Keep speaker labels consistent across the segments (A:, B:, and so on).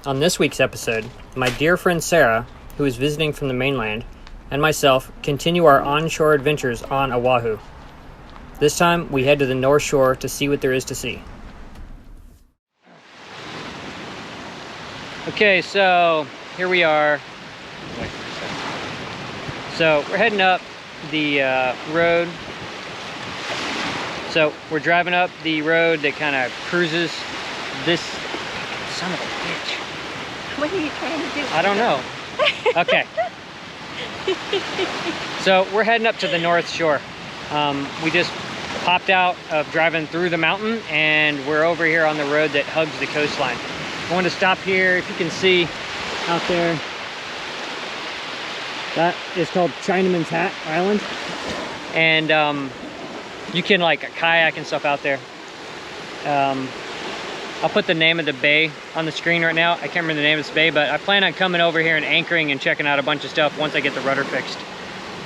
A: On this week's episode, my dear friend Sarah, who is visiting from the mainland, and myself continue our onshore adventures on Oahu. This time, we head to the North Shore to see what there is to see. Okay, so here we are. So we're heading up the road. So we're driving up the road that kind of cruises this son of a bitch.
B: What are you trying to do?
A: I don't know. Okay. So we're heading up to the North Shore. We just popped out of driving through the mountain and we're over here on the road that hugs the coastline. I wanted to stop here. If you can see out there, that is called Chinaman's Hat Island. And you can like kayak and stuff out there. I'll put the name of the bay on the screen right now. I can't remember the name of this bay, but I plan on coming over here and anchoring and checking out a bunch of stuff once I get the rudder fixed.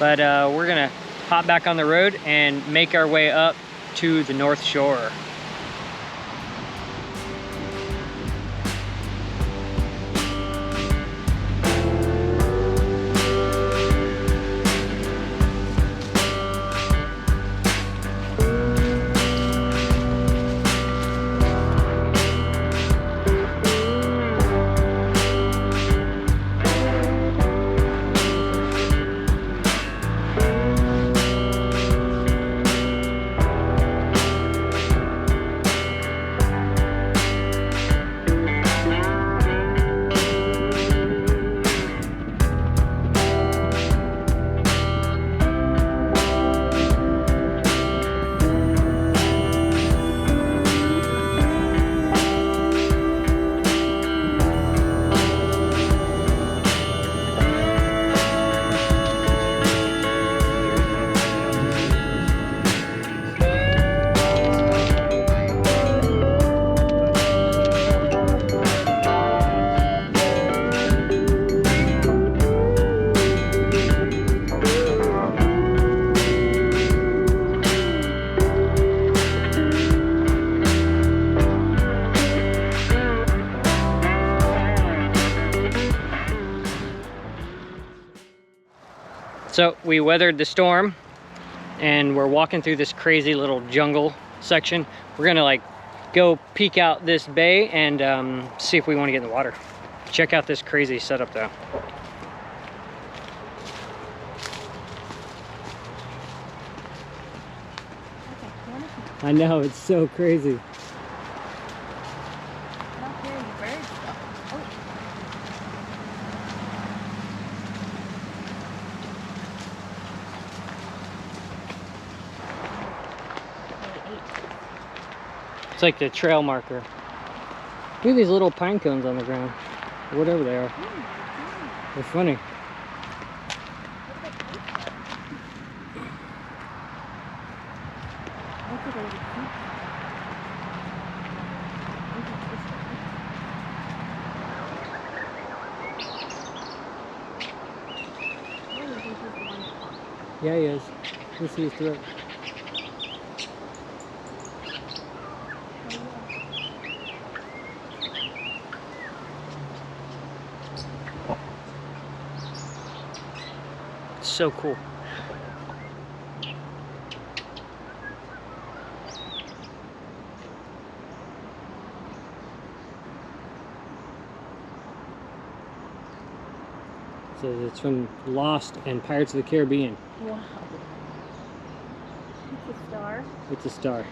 A: But we're gonna hop back on the road and make our way up to the North Shore. So we weathered the storm and we're walking through this crazy little jungle section. We're gonna like go peek out this bay and see if we want to get in the water. Check out this crazy setup though. I know, it's so crazy. It's like the trail marker. Look at these little pine cones on the ground, or whatever they are. They're funny. Yeah, he is. You see his throat. So cool. So it's from Lost and Pirates of the Caribbean.
B: Wow. It's a star.
A: It's a star.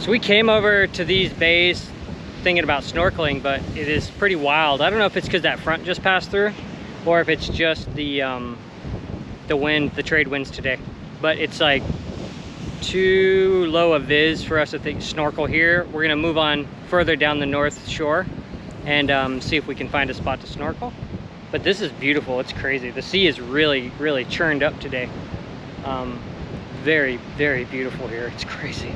A: So we came over to these bays thinking about snorkeling, but it is pretty wild. I don't know if it's because that front just passed through or if it's just the wind, the trade winds today. But it's like too low a viz for us to snorkel here. We're gonna move on further down the north shore and see if we can find a spot to snorkel. But this is beautiful. It's crazy. The sea is really, really churned up today. Very, very beautiful here. It's crazy.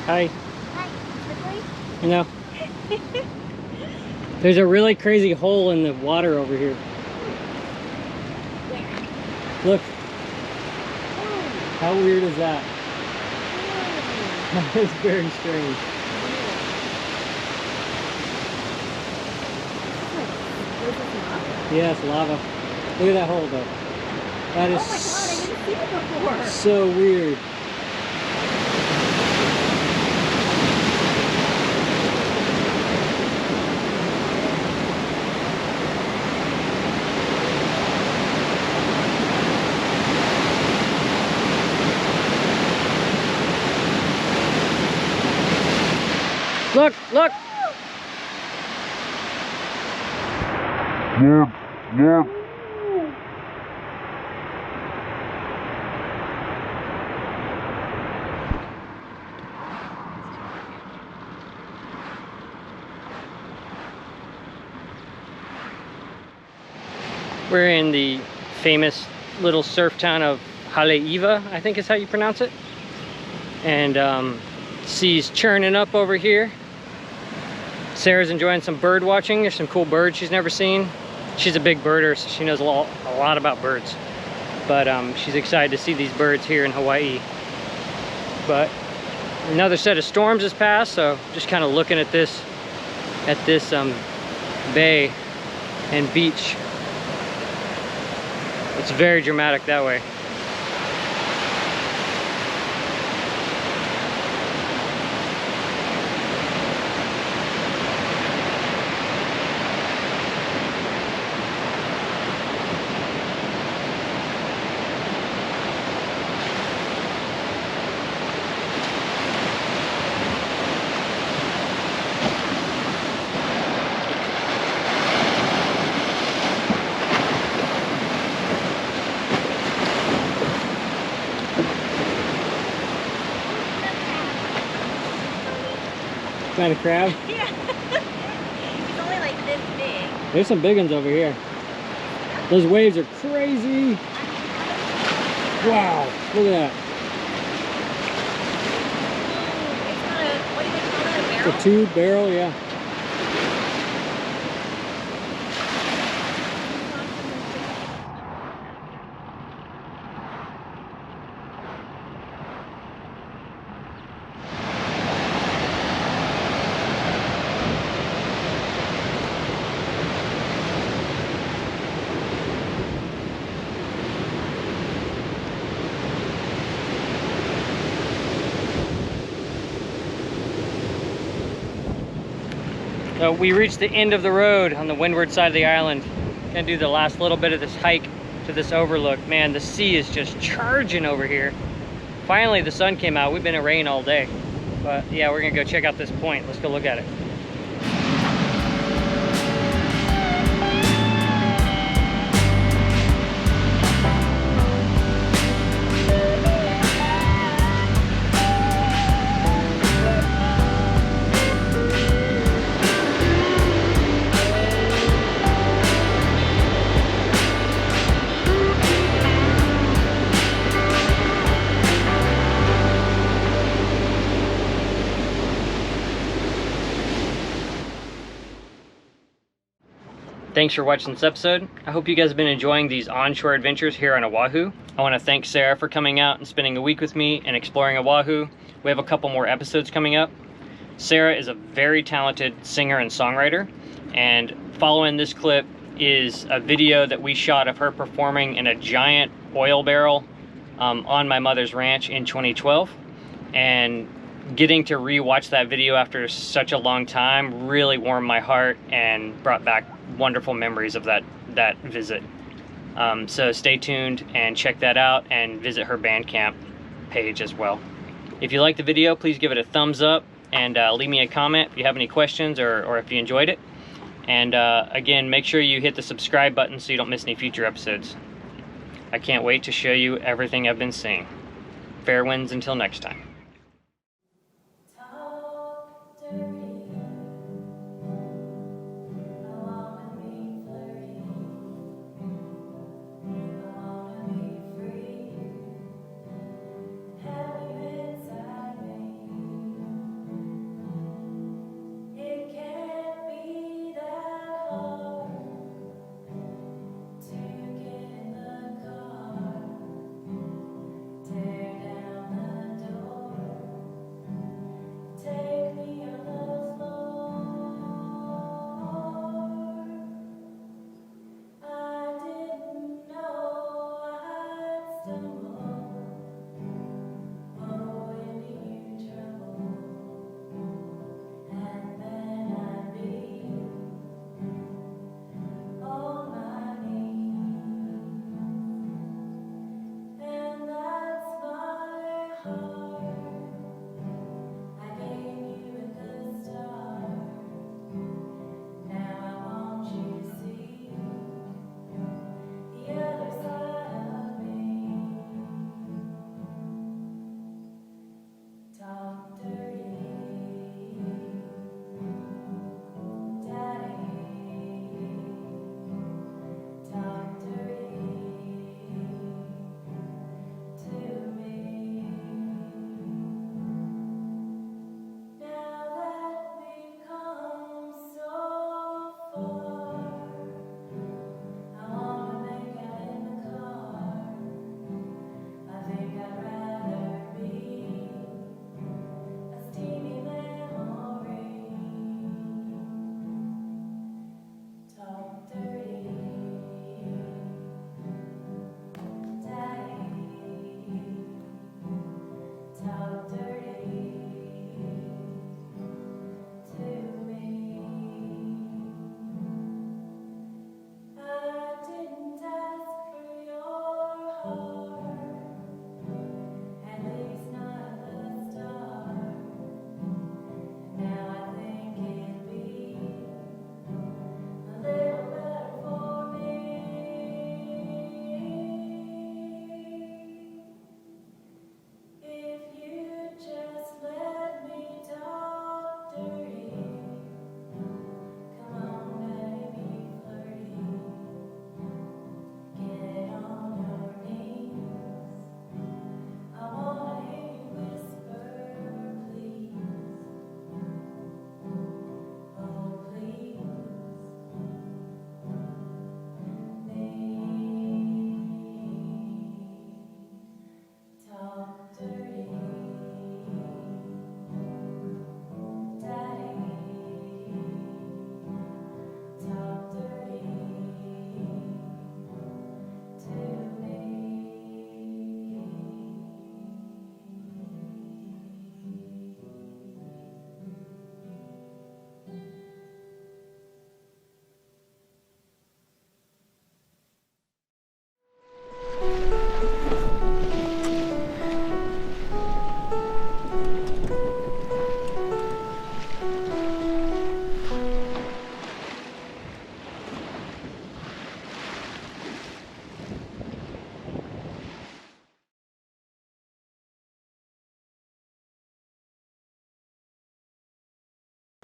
A: Hi.
B: Hi. Quickly?
A: You know, there's a really crazy hole in the water over here.
B: Where?
A: Look. How weird is that? That is very strange.
B: What is this, lava?
A: Yeah, it's lava. Look at that hole though. That is
B: Oh my god, I didn't see it before.
A: so weird. Look, look!
C: Look, look.
A: We're in the famous little surf town of Haleiwa, I think is how you pronounce it. And sea's churning up over here. Sarah's enjoying some bird watching. There's some cool birds she's never seen. She's a big birder, so she knows a lot about birds. But she's excited to see these birds here in Hawaii. But another set of storms has passed, so just kind of looking at this bay and beach. It's very dramatic that way. Kind of crab.
B: Yeah. It's only like this big.
A: There's some big ones over here. Those waves are crazy. Wow, look at that.
B: It's got a, what do they call that, a
A: It's
B: barrel?
A: a tube barrel, yeah. So we reached the end of the road on the windward side of the island. Gonna do the last little bit of this hike to this overlook. Man, the sea is just charging over here. Finally, the sun came out. We've been in rain all day. But yeah, we're gonna go check out this point. Let's go look at it. Thanks for watching this episode. I hope you guys have been enjoying these onshore adventures here on Oahu. I want to thank Sarah for coming out and spending a week with me and exploring Oahu. We have a couple more episodes coming up. Sarah is a very talented singer and songwriter, and following this clip is a video that we shot of her performing in a giant oil barrel on my mother's ranch in 2012. And getting to re-watch that video after such a long time really warmed my heart and brought back wonderful memories of that visit. So stay tuned and check that out, and visit her Bandcamp page as well. If you liked the video, please give it a thumbs up, and leave me a comment if you have any questions or if you enjoyed it. And again, make sure you hit the subscribe button so you don't miss any future episodes. I can't wait to show you everything I've been seeing. Fair winds until next time.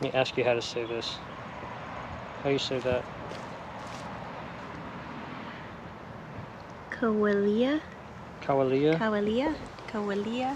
A: Let me ask you how to say this. How do you say that?
B: Kawalia.
A: Kawalia?
B: Kawalia. Kawalia.